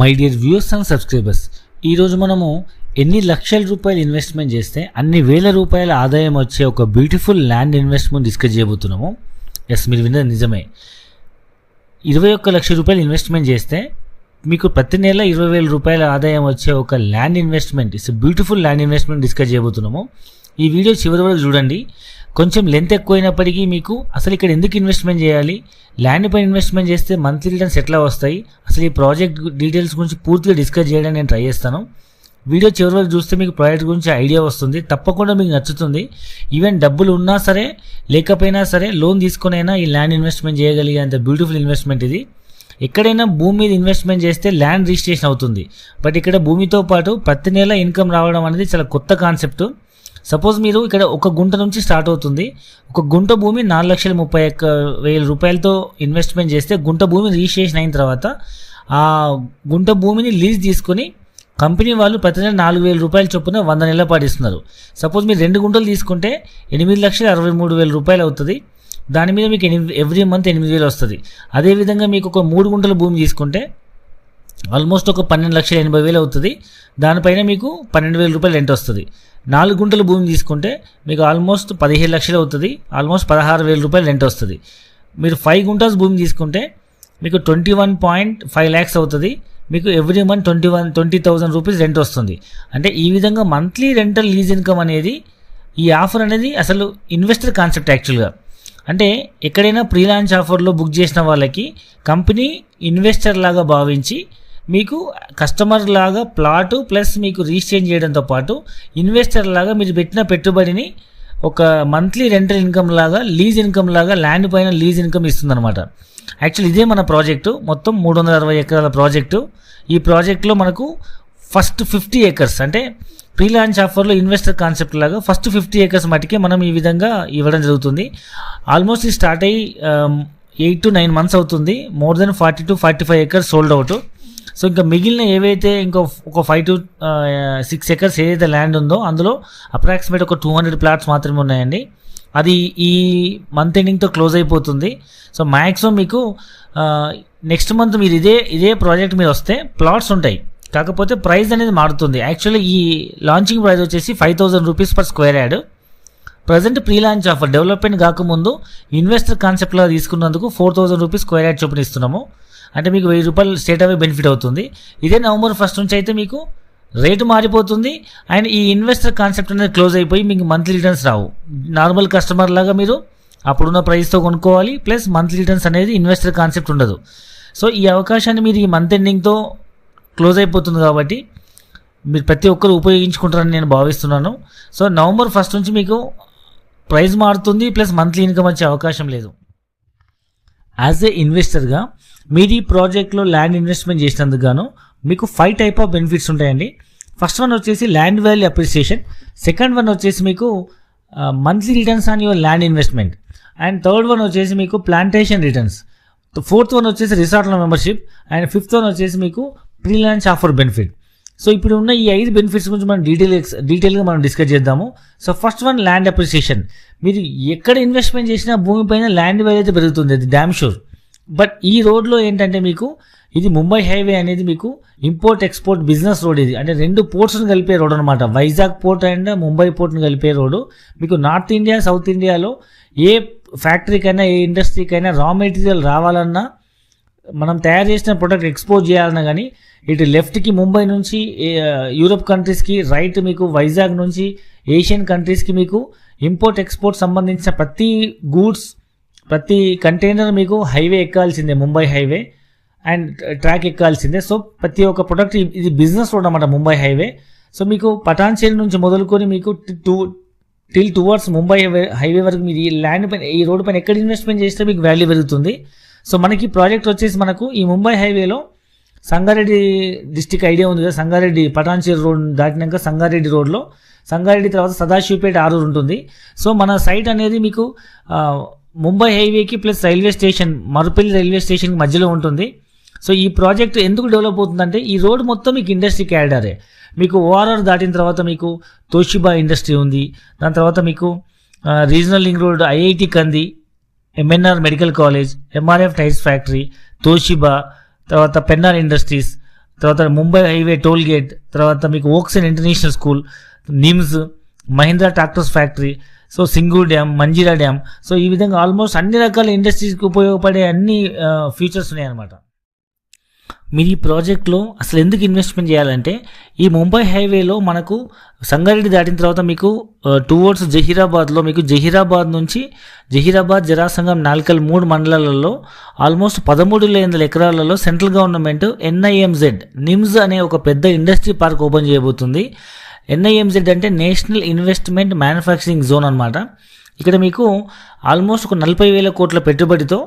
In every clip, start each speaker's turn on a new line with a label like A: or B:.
A: My dear viewers and subscribers, ఈరోజు మనము ఎన్ని లక్షల రూపాయలు ఇన్వెస్ట్మెంట్ చేస్తే అన్ని వేల రూపాయల ఆదాయం వచ్చే ఒక బ్యూటిఫుల్ ల్యాండ్ ఇన్వెస్ట్మెంట్ డిస్కస్ చేయబోతున్నాము. ఎస్, మీరు విన్నది నిజమే. 21 లక్షల రూపాయలు ఇన్వెస్ట్మెంట్ చేస్తే మీకు ప్రతి నెల 20,000 రూపాయల ఆదాయం వచ్చే ఒక land investment, it's beautiful land investment discuss చేయబోతున్నాము. ఈ వీడియో చివరి వరకు చూడండి. కొంచెం లెంత్ ఎక్కువైనప్పటికీ మీకు అసలు ఇక్కడ ఎందుకు ఇన్వెస్ట్మెంట్ చేయాలి, ల్యాండ్ పై ఇన్వెస్ట్మెంట్ చేస్తే మంత్లీ రిటర్న్స్ ఎట్లా వస్తాయి, అసలు ఈ ప్రాజెక్ట్ డీటెయిల్స్ గురించి పూర్తిగా డిస్కస్ చేయడానికి నేను ట్రై చేస్తాను. వీడియో చివరి వరకు చూస్తే మీకు ప్రాజెక్ట్ గురించి ఐడియా వస్తుంది, తప్పకుండా మీకు నచ్చుతుంది. ఈవెన్ డబ్బులు ఉన్నా సరే లేకపోయినా సరే లోన్ తీసుకునైనా ఈ ల్యాండ్ ఇన్వెస్ట్మెంట్ చేయగలిగేంత బ్యూటిఫుల్ ఇన్వెస్ట్మెంట్ ఇది. ఎక్కడైనా భూమి మీద ఇన్వెస్ట్మెంట్ చేస్తే ల్యాండ్ రిజిస్ట్రేషన్ అవుతుంది, బట్ ఇక్కడ భూమితో పాటు ప్రతి నెల ఇన్కమ్ రావడం అనేది చాలా కొత్త కాన్సెప్ట్. సపోజ్ మీరు ఇక్కడ ఒక గుంట నుంచి స్టార్ట్ అవుతుంది. ఒక గుంట భూమి 4,31,000 రూపాయలతో ఇన్వెస్ట్మెంట్ చేస్తే గుంట భూమి రిజిస్ట్రేషన్ అయిన తర్వాత ఆ గుంట భూమిని లీజ్ తీసుకొని కంపెనీ వాళ్ళు ప్రతి నెల 4,000 రూపాయల చొప్పున 100 నెలల పాటు ఇస్తున్నారు. సపోజ్ మీరు 2 గుంటలు తీసుకుంటే 8,63,000 రూపాయలు అవుతుంది. దాని మీద మీకు ఎవ్రీ మంత్ 8,000 వస్తుంది. అదేవిధంగా మీకు ఒక 3 గుంటల భూమి తీసుకుంటే ఆల్మోస్ట్ ఒక 12,80,000 అవుతుంది. దానిపైన మీకు 12,000 రూపాయలు రెంట్ వస్తుంది. 4 గుంటల భూమి తీసుకుంటే మీకు ఆల్మోస్ట్ 17 లక్షలు అవుతుంది. ఆల్మోస్ట్ 16,000 రూపాయలు రెంట్ వస్తుంది. మీరు 5 గుంటాస్ భూమి తీసుకుంటే మీకు 21.5 ల్యాక్స్ అవుతుంది. మీకు ఎవ్రీ మంత్ 20,000 రూపీస్ రెంట్ వస్తుంది. అంటే ఈ విధంగా మంత్లీ రెంటల్ లీజ్ ఇన్కమ్ అనేది, ఈ ఆఫర్ అనేది అసలు ఇన్వెస్టర్ కాన్సెప్ట్ యాక్చువల్గా. అంటే ఎక్కడైనా ప్రీ లాంచ్ ఆఫర్లో బుక్ చేసిన వాళ్ళకి కంపెనీ ఇన్వెస్టర్ లాగా భావించి మీకు కస్టమర్ లాగా ప్లాటు ప్లస్ మీకు రిజిస్ట్రేషన్ చేయడంతో పాటు ఇన్వెస్టర్ లాగా మీరు పెట్టిన పెట్టుబడిని ఒక మంత్లీ రెంటల్ ఇన్కమ్ లాగా, లీజ్ ఇన్కమ్ లాగా ల్యాండ్ పైన లీజ్ ఇన్కమ్ ఇస్తుందన్నమాట. యాక్చువల్ ఇదే మన ప్రాజెక్టు, మొత్తం 360 ఎకరాల ప్రాజెక్టు. ఈ ప్రాజెక్ట్లో మనకు ఫస్ట్ 50 ఏకర్స్ అంటే ప్రీ లాంచ్ ఆఫర్లో ఇన్వెస్టర్ కాన్సెప్ట్ లాగా ఫస్ట్ 50 ఏకర్స్ మటుకే మనం ఈ విధంగా ఇవ్వడం జరుగుతుంది. ఆల్మోస్ట్ ఇది స్టార్ట్ అయ్యి 8 to 9 మంత్స్ అవుతుంది. More than 40 to 45 acres sold out. So ఇంకా మిగిలిన ఏవైతే ఒక 5 to 6 ఏకర్స్ ఏదైతే ల్యాండ్ ఉందో అందులో అప్రాక్సిమేట్ ఒక 200 ప్లాట్స్ మాత్రమే ఉన్నాయండి. అది ఈ మంత్ ఎండింగ్తో క్లోజ్ అయిపోతుంది. సో మ్యాక్సిమం మీకు నెక్స్ట్ మంత్ మీరు ఇదే ప్రాజెక్ట్ మీద వస్తే ప్లాట్స్ ఉంటాయి, కాకపోతే ప్రైస్ అనేది మారుతుంది. యాక్చువల్లీ ఈ లాంచింగ్ ప్రైస్ వచ్చేసి 5,000 rupees per square yard. Present pre launch offer development కాకముందు ఇన్వెస్టర్ కాన్సెప్ట్లో తీసుకున్నందుకు 4,000 రూపీస్ స్క్వేర్ యార్డ్ చొప్పున ఇస్తున్నాము. అంటే మీకు 1,000 రూపాయలు స్టేట్ అవే బెనిఫిట్ అవుతుంది. ఇదే నవంబర్ 1 నుంచి అయితే మీకు రేటు మారిపోతుంది అండ్ ఈ ఇన్వెస్టర్ కాన్సెప్ట్ అనేది క్లోజ్ అయిపోయి మీకు మంత్లీ రిటర్న్స్ రావు. నార్మల్ కస్టమర్ లాగా మీరు అప్పుడున్న ప్రైస్తో కొనుక్కోవాలి, ప్లస్ మంత్లీ రిటర్న్స్ అనేది ఇన్వెస్టర్ కాన్సెప్ట్ ఉండదు. సో ఈ అవకాశాన్ని మీరు ఈ మంత్ ఎండింగ్తో క్లోజ్ అయిపోతుంది కాబట్టి మీరు ప్రతి ఒక్కరు ఉపయోగించుకుంటారని నేను భావిస్తున్నాను. సో నవంబర్ 1 నుంచి మీకు ప్రైస్ మారుతుంది, ప్లస్ మంత్లీ ఇన్కమ్ వచ్చే అవకాశం లేదు. యాజ్ ఏ ఇన్వెస్టర్గా మీరు ఈ ప్రాజెక్ట్లో ల్యాండ్ ఇన్వెస్ట్మెంట్ చేసినందుకు గాను మీకు 5 టైప్ ఆఫ్ బెనిఫిట్స్ ఉంటాయండి. ఫస్ట్ వన్ వచ్చేసి land value appreciation, second one వచ్చేసి మీకు monthly returns on your land investment, and third one వచ్చేసి మీకు ప్లాంటేషన్ రిటర్న్స్, ఫోర్త్ వన్ వచ్చేసి రిసార్ట్ల మెంబర్షిప్, అండ్ ఫిఫ్త్ వన్ వచ్చేసి మీకు pre launch offer benefit. So ఇప్పుడు ఉన్న ఈ 5 బెనిఫిట్స్ గురించి మనం డీటెయిల్గా మనం డిస్కస్ చేద్దాము. So first one land appreciation. మీరు ఎక్కడ ఇన్వెస్ట్మెంట్ చేసినా భూమిపైన ల్యాండ్ వాల్యూ అయితే పెరుగుతుంది, అది డ్యామ్ షూర్. బట్ ఈ రోడ్లో ఏంటంటే మీకు ఇది ముంబై హైవే అనేది మీకు ఇంపోర్ట్ ఎక్స్పోర్ట్ బిజినెస్ రోడ్. ఇది అంటే 2 పోర్ట్స్ని కలిపే రోడ్ అనమాట. వైజాగ్ పోర్ట్ అండ్ ముంబై పోర్ట్ని కలిపే రోడ్డు. మీకు నార్త్ ఇండియా, సౌత్ ఇండియాలో ఏ ఫ్యాక్టరీకైనా ఏ ఇండస్ట్రీకైనా రా మెటీరియల్ రావాలన్నా, మనం తయారు చేసిన ప్రొడక్ట్ ఎక్స్పోర్ట్ చేయాలన్నా కానీ ఇటు లెఫ్ట్కి ముంబై నుంచి యూరోప్ కంట్రీస్కి, రైట్ మీకు వైజాగ్ నుంచి ఏషియన్ కంట్రీస్కి మీకు ఇంపోర్ట్ ఎక్స్పోర్ట్ సంబంధించిన ప్రతి గూడ్స్, ప్రతి కంటైనర్ మీకు హైవే ఎక్కాల్సిందే, ముంబై హైవే అండ్ ట్రాక్ ఎక్కాల్సిందే. సో ప్రతి ఒక్క ప్రొడక్ట్ ఇది బిజినెస్ రోడ్ అన్నమాట ముంబై హైవే. సో మీకు పటాన్చేరు నుంచి మొదలుకొని మీకు టిల్ టువర్డ్స్ ముంబై హైవే వరకు మీరు ఈ ల్యాండ్ పైన, ఈ రోడ్డు పైన ఎక్కడ ఇన్వెస్ట్మెంట్ చేస్తే మీకు వాల్యూ పెరుగుతుంది. సో మనకి ప్రాజెక్ట్ వచ్చేసి మనకు ఈ ముంబై హైవేలో సంగారెడ్డి డిస్టిక్ ఐడియా ఉంది కదా, సంగారెడ్డి పటాన్చేరు రోడ్ దాటినాక సంగారెడ్డి రోడ్లో, సంగారెడ్డి తర్వాత సదాశివపేట ఆరూరు ఉంటుంది. సో మన సైట్ అనేది మీకు ముంబై హైవేకి plus railway station, Marupalli railway స్టేషన్కి మధ్యలో ఉంటుంది. సో ఈ ప్రాజెక్ట్ ఎందుకు డెవలప్ అవుతుందంటే ఈ రోడ్ మొత్తం మీకు ఇండస్ట్రీ క్యారిడారే. మీకు ఓఆర్ఆర్ దాటిన తర్వాత మీకు తోషిబా ఇండస్ట్రీ ఉంది, దాని తర్వాత మీకు రీజనల్ లింక్ రోడ్, ఐఐటి కంది, MNR medical college, MRF tyres factory, Toshiba, తర్వాత పెన్నార్ ఇండస్ట్రీస్, తర్వాత ముంబై హైవే టోల్ గేట్, తర్వాత మీకు ఓక్సన్ international school, NIMS, Mahindra tractors factory, so Singur dam, Manjira dam. So ఈ విధంగా ఆల్మోస్ట్ అన్ని రకాల ఇండస్ట్రీస్కి ఉపయోగపడే అన్ని ఫీచర్స్ ఉన్నాయన్నమాట. మీరు ఈ ప్రాజెక్ట్లో అసలు ఎందుకు ఇన్వెస్ట్మెంట్ చేయాలంటే, ఈ ముంబై హైవేలో మనకు సంగారెడ్డి దాటిన తర్వాత మీకు టువర్డ్స్ జహీరాబాద్లో మీకు జహీరాబాద్ నుంచి జహీరాబాద్, జరాసంగం, నాల్కల్ 3 మండలాలలో ఆల్మోస్ట్ 13,000 ఎకరాలలో సెంట్రల్ గవర్నమెంట్ NIMZ నిమ్స్ అనే ఒక పెద్ద ఇండస్ట్రీ పార్క్ ఓపెన్ చేయబోతుంది. NIMZ అంటే నేషనల్ ఇన్వెస్ట్మెంట్ మ్యానుఫ్యాక్చరింగ్ జోన్ అనమాట. ఇక్కడ మీకు ఆల్మోస్ట్ ఒక 40,000 కోట్ల పెట్టుబడితో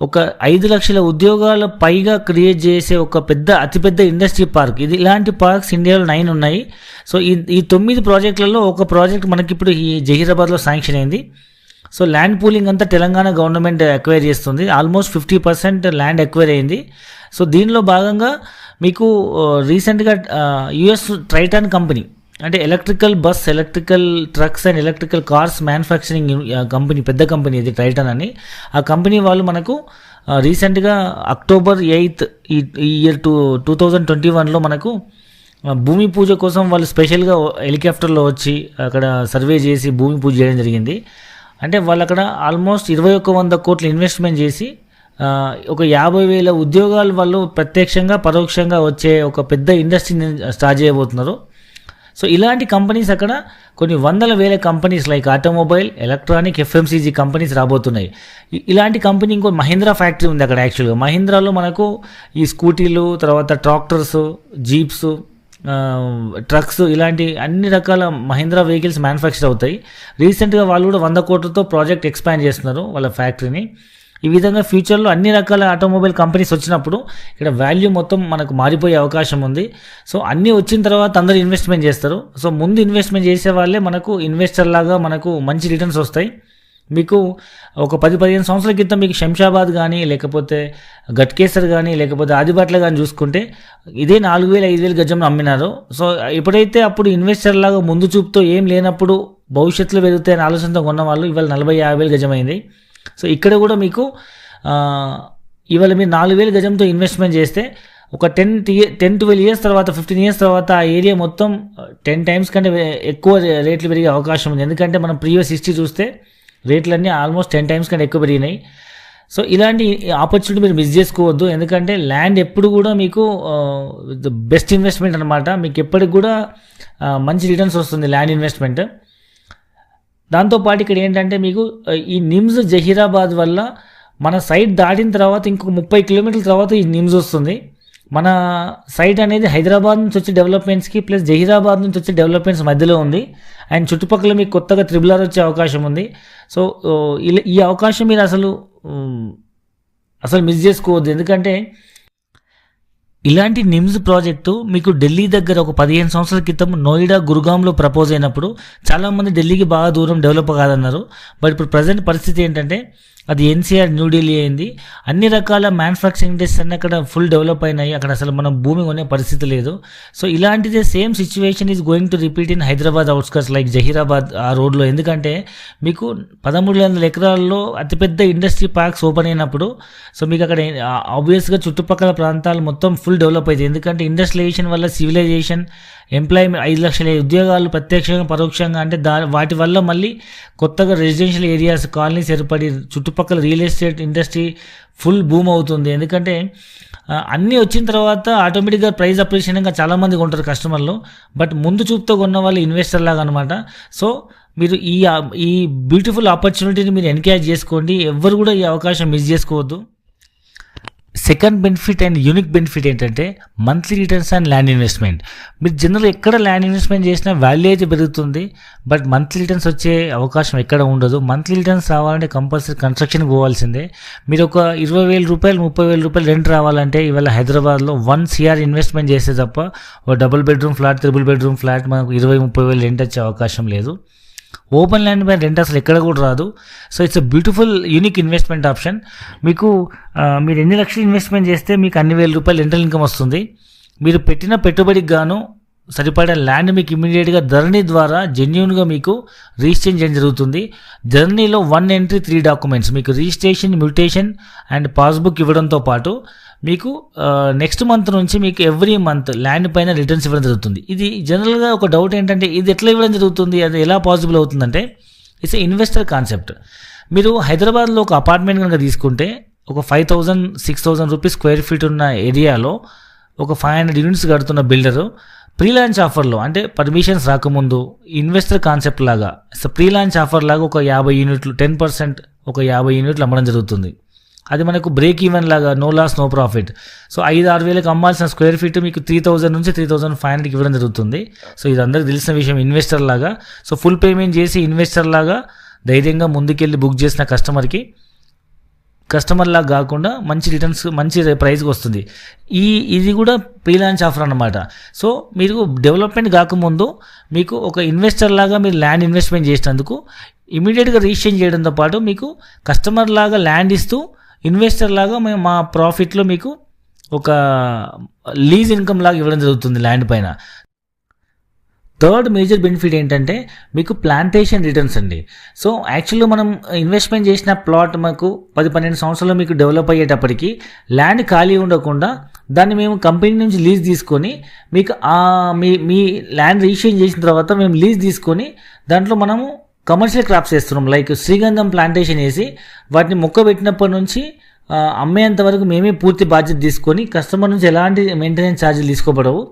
A: ఒక 5 లక్షల ఉద్యోగాల పైగా క్రియేట్ చేసే ఒక అతిపెద్ద ఇండస్ట్రీ పార్క్ ఇది. ఇలాంటి పార్క్స్ ఇండియాలో 9 ఉన్నాయి. సో ఈ 9 ప్రాజెక్టులలో ఒక ప్రాజెక్ట్ మనకి ఇప్పుడు ఈ జహీరాబాద్లో శాంక్షన్ అయింది. సో ల్యాండ్ పూలింగ్ అంతా తెలంగాణ గవర్నమెంట్ ఎక్వైర్ చేస్తుంది. ఆల్మోస్ట్ 50% ల్యాండ్ ఎక్వైర్ అయింది. సో దీనిలో భాగంగా మీకు రీసెంట్గా US ట్రైటాన్ కంపెనీ, అంటే electrical bus, electrical trucks and electrical cars manufacturing company, పెద్ద కంపెనీ ఇది ట్రైటాన్ అని. ఆ కంపెనీ వాళ్ళు మనకు రీసెంట్గా October 8 ఈ ఇయర్ 2021లో మనకు భూమి పూజ కోసం వాళ్ళు స్పెషల్గా హెలికాప్టర్లో వచ్చి అక్కడ సర్వే చేసి భూమి పూజ చేయడం జరిగింది. అంటే వాళ్ళు అక్కడ ఆల్మోస్ట్ 2,100 కోట్ల ఇన్వెస్ట్మెంట్ చేసి ఒక 50,000 ఉద్యోగాలు వాళ్ళు ప్రత్యక్షంగా పరోక్షంగా వచ్చే ఒక పెద్ద ఇండస్ట్రీని స్టార్ట్ చేయబోతున్నారు. సో ఇలాంటి కంపెనీస్ అక్కడ కొన్ని 100,000 companies like automobile, electronic, FMCG companies రాబోతున్నాయి. ఇలాంటి కంపెనీ ఇంకో మహీంద్రా ఫ్యాక్టరీ ఉంది అక్కడ. యాక్చువల్గా మహీంద్రాలో మనకు ఈ స్కూటీలు, తర్వాత ట్రాక్టర్స్, జీప్స్, ట్రక్స్, ఇలాంటి అన్ని రకాల మహీంద్రా వెహికల్స్ మ్యానుఫ్యాక్చర్ అవుతాయి. రీసెంట్గా వాళ్ళు కూడా 100 కోట్లతో ప్రాజెక్ట్ ఎక్స్పాండ్ చేస్తున్నారు వాళ్ళ ఫ్యాక్టరీని. ఈ విధంగా ఫ్యూచర్లో అన్ని రకాల ఆటోమొబైల్ కంపెనీస్ వచ్చినప్పుడు ఇక్కడ వాల్యూ మొత్తం మనకు మారిపోయే అవకాశం ఉంది. సో అన్నీ వచ్చిన తర్వాత అందరూ ఇన్వెస్ట్మెంట్ చేస్తారు. సో ముందు ఇన్వెస్ట్మెంట్ చేసే వాళ్ళే మనకు ఇన్వెస్టర్ లాగా మనకు మంచి రిటర్న్స్ వస్తాయి. మీకు ఒక 10-15 సంవత్సరాల క్రితం మీకు శంషాబాద్ కానీ, లేకపోతే గట్కేసర్ కానీ, లేకపోతే ఆదిబాట్ల కానీ చూసుకుంటే ఇదే 4,000-5,000 గజం అమ్మినారు. సో ఎప్పుడైతే అప్పుడు ఇన్వెస్టర్ లాగా ముందు చూపుతో ఏం లేనప్పుడు భవిష్యత్తులో పెరుగుతాయని ఆలోచనతో కొన్న వాళ్ళు ఇవాళ 40,000-50,000 గజం అయింది. సో ఇక్కడ కూడా మీకు ఇవాళ మీరు 4,000 గజంతో ఇన్వెస్ట్మెంట్ చేస్తే ఒక 10-12 ఇయర్స్ తర్వాత, 15 ఇయర్స్ తర్వాత ఆ ఏరియా మొత్తం 10 టైమ్స్ కంటే ఎక్కువ రేట్లు పెరిగే అవకాశం ఉంది. ఎందుకంటే మనం ప్రీవియస్ హిస్టరీ చూస్తే రేట్లన్నీ ఆల్మోస్ట్ 10 టైమ్స్ కంటే ఎక్కువ పెరిగినాయి. సో ఇలాంటి ఆపర్చునిటీ మీరు మిస్ చేసుకోవద్దు. ఎందుకంటే ల్యాండ్ ఎప్పుడు కూడా మీకు బెస్ట్ ఇన్వెస్ట్మెంట్ అనమాట. మీకు ఎప్పటికి కూడా మంచి రిటర్న్స్ వస్తుంది ల్యాండ్ ఇన్వెస్ట్మెంట్. దాంతోపాటు ఇక్కడ ఏంటంటే మీకు ఈ నిమ్స్ జహీరాబాద్ వల్ల మన సైట్ దాటిన తర్వాత ఇంకొక 30 కిలోమీటర్ల తర్వాత ఈ నిమ్స్ వస్తుంది. మన సైట్ అనేది హైదరాబాద్ నుంచి వచ్చే డెవలప్మెంట్స్కి ప్లస్ జహీరాబాద్ నుంచి వచ్చే డెవలప్మెంట్స్ మధ్యలో ఉంది. అండ్ చుట్టుపక్కల మీకు కొత్తగా RRR వచ్చే అవకాశం ఉంది. సో ఈ అవకాశం మీరు అసలు మిస్ చేసుకోవద్దు. ఎందుకంటే ఇలాంటి నిమ్స్ ప్రాజెక్టు మీకు ఢిల్లీ దగ్గర ఒక 15 సంవత్సరాల క్రితం నోయిడా, గురుగాంలో ప్రపోజ్ అయినప్పుడు చాలామంది ఢిల్లీకి బాగా దూరం డెవలప్ కాదన్నారు. బట్ ఇప్పుడు ప్రజెంట్ పరిస్థితి ఏంటంటే అది NCR న్యూఢిల్లీ అయింది. అన్ని రకాల మ్యానుఫ్యాక్చరింగ్ ఇండస్ట్రీస్ అన్నీ అక్కడ ఫుల్ డెవలప్ అయినాయి. అక్కడ అసలు మనం భూమి కొనే పరిస్థితి లేదు. సో ఇలాంటిదే same situation is going to repeat in Hyderabad outskirts like Zaheerabad ఆ రోడ్లో. ఎందుకంటే మీకు 13,000 ఎకరాల్లో అతిపెద్ద ఇండస్ట్రీ పార్క్స్ ఓపెన్ అయినప్పుడు సో మీకు అక్కడ ఆబ్వియస్గా చుట్టుపక్కల ప్రాంతాలు మొత్తం ఫుల్ డెవలప్ అవుతాయి. ఎందుకంటే ఇండస్ట్రియలైజేషన్ వల్ల సివిలైజేషన్, ఎంప్లాయ్మెంట్, 5 లక్షల ఉద్యోగాలు ప్రత్యక్షంగా పరోక్షంగా, అంటే వాటి వల్ల మళ్ళీ కొత్తగా రెసిడెన్షియల్ ఏరియాస్, కాలనీస్ ఏర్పడి చుట్టుపక్కల real estate industry full boom అవుతుంది. ఎందుకంటే అన్నీ వచ్చిన తర్వాత ఆటోమేటిక్గా ప్రైస్ అప్రిషియేషన్గా చాలామంది కొంటారు కస్టమర్లు. బట్ ముందు చూపుతో కొన్న వాళ్ళు ఇన్వెస్టర్ లాగా అనమాట. సో మీరు ఈ బ్యూటిఫుల్ ఆపర్చునిటీని మీరు ఎన్కరేజ్ చేసుకోండి. ఎవ్వరు కూడా ఈ అవకాశం మిస్ చేసుకోవద్దు. Second benefit and unique benefit ఏంటంటే monthly returns and land investment. మీరు జనరల్ ఎక్కడ ల్యాండ్ ఇన్వెస్ట్మెంట్ చేసినా వాల్యూ అయితే పెరుగుతుంది, బట్ మంత్లీ రిటర్న్స్ వచ్చే అవకాశం ఎక్కడ ఉండదు. మంత్లీ రిటర్న్స్ రావాలంటే కంపల్సరీ కన్స్ట్రక్షన్కి పోవాల్సిందే. మీరు ఒక 20,000 రూపాయలు, 30,000 రూపాయలు రెంట్ రావాలంటే ఇవాళ హైదరాబాద్లో 1 CR ఇన్వెస్ట్మెంట్ చేస్తే తప్ప ఒక double bedroom flat, 3 bedroom flat మనకు 20,000-30,000 రెంట్ వచ్చే అవకాశం లేదు. ఓపెన్ ల్యాండ్ పైన రెంట్ అసలు ఎక్కడ కూడా రాదు. So it's a beautiful unique investment option. మీకు మీరు ఎన్ని లక్షలు ఇన్వెస్ట్మెంట్ చేస్తే మీకు అన్ని వేల రూపాయలు రెంటల్ ఇన్కమ్ వస్తుంది. మీరు పెట్టిన పెట్టుబడికి గాను సరిపడే ల్యాండ్ మీకు ఇమీడియట్గా ధరణి ద్వారా జెన్యూన్గా మీకు రిజిస్ట్రేషన్ చేయడం జరుగుతుంది. ధరణిలో 1 ఎంట్రీ 3 డాక్యుమెంట్స్, మీకు రిజిస్ట్రేషన్, మ్యూటేషన్ అండ్ పాస్బుక్ ఇవ్వడంతో పాటు మీకు నెక్స్ట్ మంత్ నుంచి మీకు ఎవ్రీ మంత్ ల్యాండ్ పైన రిటర్న్స్ ఇవ్వడం జరుగుతుంది. ఇది జనరల్గా ఒక డౌట్ ఏంటంటే ఇది ఎట్లా ఇవ్వడం జరుగుతుంది, అది ఎలా పాసిబుల్ అవుతుందంటే ఇట్స్ ఇన్వెస్టర్ కాన్సెప్ట్. మీరు హైదరాబాద్లో ఒక అపార్ట్మెంట్ కనుక తీసుకుంటే ఒక 5,000-6,000 రూపీస్ స్క్వేర్ ఫీట్ ఉన్న ఏరియాలో ఒక 500 యూనిట్స్ కడుతున్న బిల్డరు ప్రీ లాంచ్ ఆఫర్లో, అంటే పర్మిషన్స్ రాకముందు ఇన్వెస్టర్ కాన్సెప్ట్ లాగా ప్రీ లాంచ్ ఆఫర్ లాగా ఒక 50 యూనిట్లు 10% ఒక 50 యూనిట్లు అమ్మడం జరుగుతుంది. అది మనకు బ్రేక్ ఈవెన్ లాగా, no loss no profit. So 5-6 వేలకు అమ్మాల్సిన స్క్వేర్ ఫీట్ మీకు 3,000 నుంచి 3,500కి ఇవ్వడం జరుగుతుంది. సో ఇది అందరికీ తెలిసిన విషయం. ఇన్వెస్టర్ లాగా, సో ఫుల్ పేమెంట్ చేసి ఇన్వెస్టర్ లాగా ధైర్యంగా ముందుకెళ్ళి బుక్ చేసిన కస్టమర్ లాగా కాకుండా మంచి రిటర్న్స్, మంచి ప్రైస్కి వస్తుంది. ఇది కూడా ప్రీ లాంచ్ ఆఫర్ అన్నమాట. సో మీరు డెవలప్మెంట్ కాకముందు మీకు ఒక ఇన్వెస్టర్ లాగా మీరు ల్యాండ్ ఇన్వెస్ట్మెంట్ చేసినందుకు ఇమీడియట్గా రిజిస్ట్రేషన్ చేయడంతో పాటు మీకు కస్టమర్ లాగా ల్యాండ్ ఇస్తూ ఇన్వెస్టర్ లాగా మేము మా ప్రాఫిట్లో మీకు ఒక లీజ్ ఇన్కమ్ లాగా ఇవ్వడం జరుగుతుంది ల్యాండ్ పైన. థర్డ్ మేజర్ బెనిఫిట్ ఏంటంటే మీకు ప్లాంటేషన్ రిటర్న్స్ అండి. సో యాక్చువల్గా మనం ఇన్వెస్ట్మెంట్ చేసిన ప్లాట్ మాకు 10-12 సంవత్సరాలు మీకు డెవలప్ అయ్యేటప్పటికి ల్యాండ్ ఖాళీ ఉండకుండా దాన్ని మేము కంపెనీ నుంచి లీజ్ తీసుకొని మీకు మీ ల్యాండ్ రిజిస్ట్రేషన్ చేసిన తర్వాత మేము లీజ్ తీసుకొని దాంట్లో మనము కమర్షియల్ క్రాప్స్ వేస్తున్నాం. లైక్ శ్రీగంధం ప్లాంటేషన్ వేసి వాటిని మొక్క పెట్టినప్పటి నుంచి అమ్మేంత వరకు మేమే పూర్తి బాధ్యత తీసుకొని కస్టమర్ నుంచి ఎలాంటి మెయింటెనెన్స్ ఛార్జీలు తీసుకోబడవు,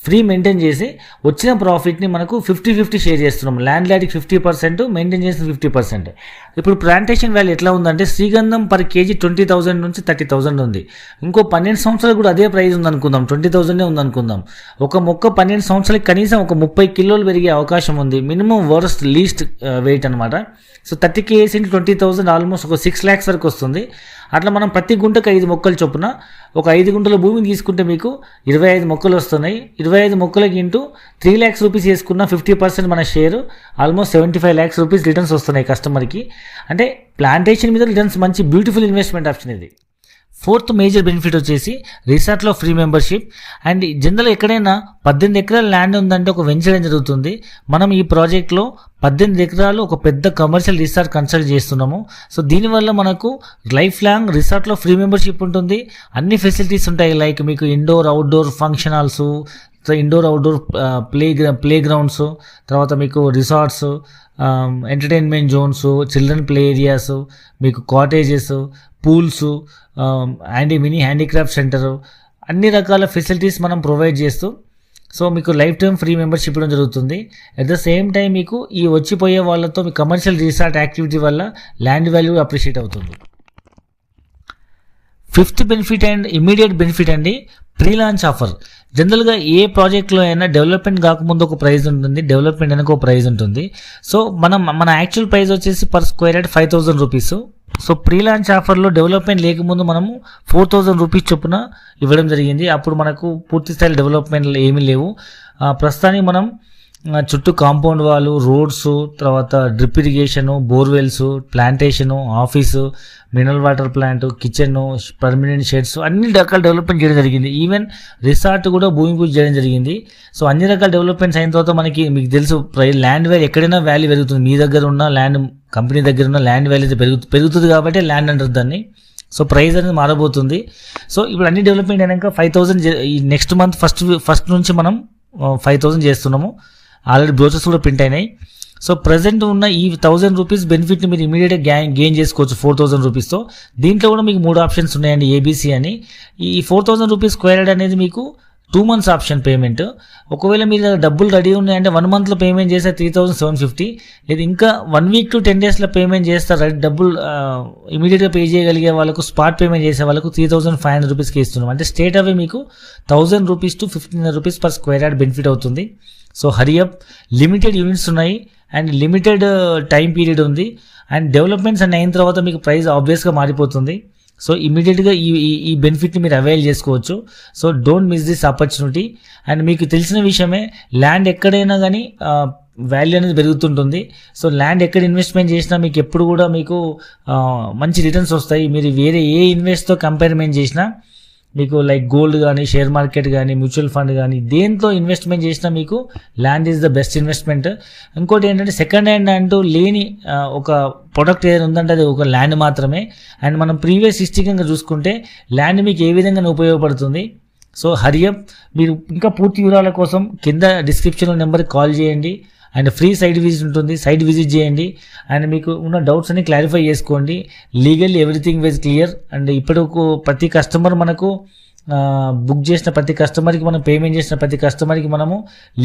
A: ఫ్రీ మెయింటైన్ చేసి వచ్చిన ప్రాఫిట్ని మనకు 50-50 షేర్ చేస్తున్నాం. ల్యాండ్ లాడ్కి 50%, మెయింటైన్ చేసిన 50%. ఇప్పుడు ప్లాంటేషన్ వాల్యూ ఎట్లా ఉందంటే శ్రీగంధం పర్ కేజీ 20,000 నుంచి 30,000 ఉంది. ఇంకో 12 సంవత్సరాలు కూడా అదే ప్రైస్ ఉందనుకుందాం, 20,000 ఉందనుకుందాం. ఒక మొక్క 12 సంవత్సరాలకి కనీసం ఒక 30 కిలోలు పెరిగే అవకాశం ఉంది. మినిమం వర్స్ట్ లీస్ట్ వెయిట్ అనమాట. సో 30 kgs into 20,000 ఆల్మోస్ట్ ఒక 6 lakhs వరకు వస్తుంది. అట్లా మనం ప్రతి గుంటకు 5 మొక్కలు చొప్పున ఒక 5 గుంటల భూమిని తీసుకుంటే మీకు 25 మొక్కలు వస్తున్నాయి. 25 మొక్కలకి ఇంటూ 3 lakhs రూపీస్ వేసుకున్న 50% మన share almost 75 lakhs rupees returns వస్తున్నాయి కస్టమర్కి. అంటే ప్లాంటేషన్ మీద రిటర్న్స్ మంచి బ్యూటిఫుల్ ఇన్వెస్ట్మెంట్ ఆప్షన్ ఇది. ఫోర్త్ మేజర్ బెనిఫిట్ వచ్చేసి రిసార్ట్లో ఫ్రీ మెంబర్షిప్. అండ్ జనరల్ ఎక్కడైనా 18 ఎకరాల ల్యాండ్ ఉందంటే ఒక వెంచర్ జరుగుతుంది. మనం ఈ ప్రాజెక్ట్లో 18 ఎకరాలు ఒక పెద్ద కమర్షియల్ రిసార్ట్ కన్స్ట్రక్ట్ చేస్తున్నాము. సో దీనివల్ల మనకు లైఫ్ లాంగ్ రిసార్ట్లో ఫ్రీ మెంబర్షిప్ ఉంటుంది. అన్ని ఫెసిలిటీస్ ఉంటాయి. లైక్ మీకు indoor outdoor function halls, indoor outdoor play grounds, తర్వాత మీకు resorts, entertainment zones, children play areas, మీకు cottages, pools, mini handicraft centre, అన్ని రకాల ఫెసిలిటీస్ మనం ప్రొవైడ్ చేస్తూ సో మీకు లైఫ్ టైం ఫ్రీ మెంబర్షిప్ ఇవ్వడం జరుగుతుంది. అట్ ద సేమ్ టైం మీకు ఈ వచ్చిపోయే వాళ్ళతో మీ కమర్షియల్ రిసార్ట్ యాక్టివిటీ వల్ల ల్యాండ్ వాల్యూ అప్రిషియేట్ అవుతుంది. Fifth benefit and immediate benefit అండి ప్రీ లాంచ్ ఆఫర్. జనరల్గా ఏ ప్రాజెక్ట్లో అయినా డెవలప్మెంట్ కాకముందు ఒక ప్రైస్ ఉంటుంది, డెవలప్మెంట్ అయినాక ఒక ప్రైస్ ఉంటుంది. సో మన యాక్చువల్ ప్రైస్ వచ్చేసి per square yard 5,000 rupees. So pre launch ఆఫర్లో డెవలప్మెంట్ లేకముందు మనము 4,000 రూపీస్ చొప్పున ఇవ్వడం జరిగింది. అప్పుడు మనకు పూర్తి స్థాయి డెవలప్మెంట్ ఏమీ లేవు. ప్రస్తుతానికి మనం చుట్టూ కాంపౌండ్ వాళ్ళు, రోడ్స్, తర్వాత drip irrigation, borewells, plantation, office, mineral water plant, kitchen, permanent sheds అన్ని రకాల డెవలప్మెంట్ చేయడం జరిగింది. ఈవెన్ రిసార్ట్ కూడా భూమి పూజ చేయడం జరిగింది. సో అన్ని రకాల డెవలప్మెంట్స్ అయిన తర్వాత మీకు తెలుసు ల్యాండ్ వాల్యూ ఎక్కడైనా వాల్యూ పెరుగుతుంది. మీ దగ్గర ఉన్న ల్యాండ్, కంపెనీ దగ్గర ఉన్న ల్యాండ్ వాల్యూ పెరుగుతుంది కాబట్టి ల్యాండ్ అంటారు దాన్ని. సో ప్రైస్ అనేది మారబోతుంది. సో ఇప్పుడు అన్ని డెవలప్మెంట్ అయినాక 5,000 ఈ నెక్స్ట్ మంత్ ఫస్ట్ నుంచి మనం 5,000 చేస్తున్నాము. ఆల్రెడీ బ్రోచర్స్ కూడా ప్రింట్ అయినాయి. సో ప్రజెంట్ ఉన్న ఈ 1,000 రూపీస్ బెనిఫిట్ని మీరు ఇమీడియట్గా గెయిన్ చేసుకోవచ్చు 4,000 రూపీస్తో. దీంట్లో కూడా మీకు 3 ఆప్షన్స్ ఉన్నాయండి, ఏబీసీ అని. ఈ 4,000 రూపీస్ స్క్వేర్ యార్డ్ అనేది మీకు 2 months ఆప్షన్ పేమెంట్. ఒకవేళ మీరు డబ్బులు రెడీ ఉన్నాయంటే 1 monthలో పేమెంట్ చేస్తే 3,750, లేదు ఇంకా 1 week to 10 daysలో పేమెంట్ చేస్తారు. డబ్బులు ఇమీడియట్గా పే చేయగలిగే వాళ్ళకు, స్పాట్ పేమెంట్ చేసే వాళ్ళకు 3,500 రూపీస్కి ఇస్తున్నాం. అంటే స్టేట్ అవే మీకు 1,000 rupees to 1,500 rupees per square yard benefit అవుతుంది. సో హరియప్, లిమిటెడ్ యూనిట్స్ ఉన్నాయి అండ్ లిమిటెడ్ టైం పీరియడ్ ఉంది. అండ్ డెవలప్మెంట్స్ అన్నీ అయిన తర్వాత మీకు ప్రైస్ ఆబ్వియస్గా మారిపోతుంది. సో ఇమీడియట్గా ఈ బెనిఫిట్ని మీరు అవైల్ చేసుకోవచ్చు. So don't miss this opportunity. And మీకు తెలిసిన విషయమే, ల్యాండ్ ఎక్కడైనా కానీ వాల్యూ అనేది పెరుగుతుంటుంది. సో ల్యాండ్ ఎక్కడ ఇన్వెస్ట్మెంట్ చేసినా మీకు ఎప్పుడు కూడా మీకు మంచి రిటర్న్స్ వస్తాయి. మీరు వేరే ఏ ఇన్వెస్ట్తో కంపేర్మెంట్ చేసినా మీకు లైక్ గోల్డ్ కానీ, షేర్ మార్కెట్ కానీ, మ్యూచువల్ ఫండ్ కానీ, దేంట్లో ఇన్వెస్ట్మెంట్ చేసినా మీకు land is the best investment. ఇంకోటి ఏంటంటే సెకండ్ హ్యాండ్ అంటూ లేని ఒక ప్రొడక్ట్ ఏదైనా ఉందంటే అది ఒక ల్యాండ్ మాత్రమే. అండ్ మనం ప్రీవియస్ హిస్టరీ కనుక చూసుకుంటే ల్యాండ్ మీకు ఏ విధంగా ఉపయోగపడుతుంది. సో హరియప్, మీరు ఇంకా పూర్తి వివరాల కోసం కింద డిస్క్రిప్షన్లో నెంబర్కి కాల్ చేయండి. అండ్ ఫ్రీ సైట్ విజిట్ ఉంటుంది, సైట్ విజిట్ చేయండి. అండ్ మీకు ఉన్న డౌట్స్ అన్ని క్లారిఫై చేసుకోండి. Legally everything was clear. And ఇప్పటికు ప్రతి కస్టమర్ మనకు బుక్ చేసిన ప్రతి కస్టమర్కి, మనం పేమెంట్ చేసిన ప్రతి కస్టమర్కి మనము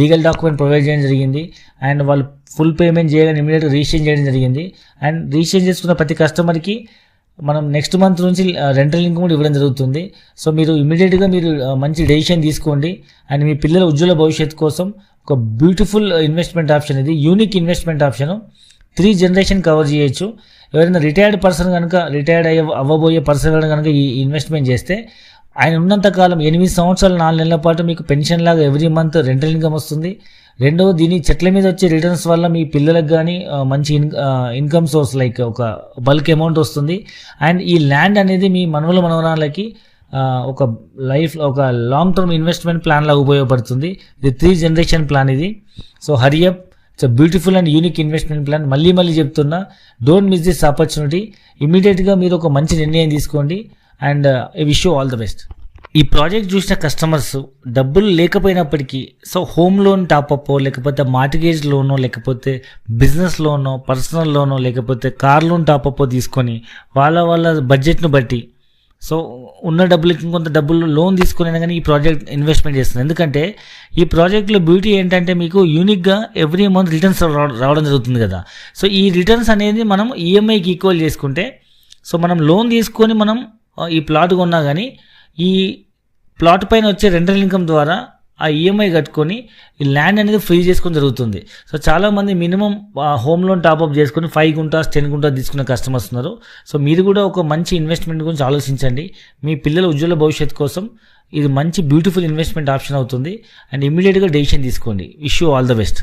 A: లీగల్ డాక్యుమెంట్ ప్రొవైడ్ చేయడం జరిగింది. అండ్ వాళ్ళు ఫుల్ పేమెంట్ చేయగానే ఇమీడియట్గా రిజిస్ట్రేషన్ చేయడం జరిగింది. అండ్ రిజిస్ట్రేషన్ చేసుకున్న ప్రతి కస్టమర్కి మనం నెక్స్ట్ మంత్ నుంచి రెంటల్ ఇన్కమ్ కూడా ఇవ్వడం జరుగుతుంది. సో మీరు ఇమీడియట్గా మీరు మంచి డెసిషన్ తీసుకోండి. అండ్ మీ పిల్లల ఉజ్వల భవిష్యత్తు కోసం ఒక బ్యూటిఫుల్ ఇన్వెస్ట్మెంట్ ఆప్షన్ ఇది, unique investment option. 3 generation cover చేయొచ్చు. ఎవరైనా రిటైర్డ్ పర్సన్ కనుక, రిటైర్డ్ అవ్వబోయే పర్సన్ కనుక ఈ ఇన్వెస్ట్మెంట్ చేస్తే ఆయన ఉన్నంతకాలం 8 సంవత్సరాలు 4 నెలల పాటు మీకు పెన్షన్ లాగా ఎవ్రీ మంత్ రెంటల్ ఇన్కమ్ వస్తుంది. రెండవ, దీని చెట్ల మీద వచ్చే రిటర్న్స్ వల్ల మీ పిల్లలకు కానీ మంచి ఇన్కమ్ సోర్స్ లైక్ ఒక బల్క్ అమౌంట్ వస్తుంది. అండ్ ఈ ల్యాండ్ అనేది మీ మనవరాలకి ఒక ఒక లాంగ్ టర్మ్ ఇన్వెస్ట్మెంట్ ప్లాన్ లాగా ఉపయోగపడుతుంది. ఇది 3 జనరేషన్ ప్లాన్ ఇది. So hurry up, it's beautiful and unique investment plan. మళ్ళీ చెప్తున్నా, డోంట్ మిస్ దిస్ ఆపర్చునిటీ. ఇమీడియట్గా మీరు ఒక మంచి నిర్ణయం తీసుకోండి. And I wish you all the best. ఈ ప్రాజెక్ట్ చూసిన కస్టమర్స్ డబ్బులు లేకపోయినప్పటికీ, సో హోమ్ లోన్ టాపప్, లేకపోతే మార్టిగేజ్ లోనో, లేకపోతే బిజినెస్ లోనో, పర్సనల్ లోనో, లేకపోతే కార్ లోన్ టాపప్ తీసుకొని వాళ్ళ బడ్జెట్ను బట్టి, సో ఉన్న డబ్బులకి ఇంకొంత డబ్బులు లోన్ తీసుకుని కానీ ఈ ప్రాజెక్ట్ ఇన్వెస్ట్మెంట్ చేస్తుంది. ఎందుకంటే ఈ ప్రాజెక్ట్లో బ్యూటీ ఏంటంటే మీకు యూనిక్గా ఎవ్రీ మంత్ రిటర్న్స్ రావడం జరుగుతుంది కదా. సో ఈ రిటర్న్స్ అనేది మనం ఈఎంఐకి ఈక్వల్ చేసుకుంటే, సో మనం లోన్ తీసుకొని మనం ఈ ప్లాట్ కొన్నా కానీ ఈ ప్లాట్ పైన వచ్చే రెంటల్ ఇన్కమ్ ద్వారా ఆ ఈఎంఐ కట్టుకొని ఈ ల్యాండ్ అనేది ఫ్రీ చేసుకొని జరుగుతుంది. సో చాలామంది మినిమం హోమ్ లోన్ టాప్అప్ చేసుకొని 5 గుంటాస్ 10 గుంటాస్ తీసుకునే కస్టమర్స్ ఉన్నారు. సో మీరు కూడా ఒక మంచి ఇన్వెస్ట్మెంట్ గురించి ఆలోచించండి. మీ పిల్లల ఉజ్వల భవిష్యత్తు కోసం ఇది మంచి బ్యూటిఫుల్ ఇన్వెస్ట్మెంట్ ఆప్షన్ అవుతుంది. అండ్ ఇమీడియట్గా డెసిషన్ తీసుకోండి. Wish you all the best.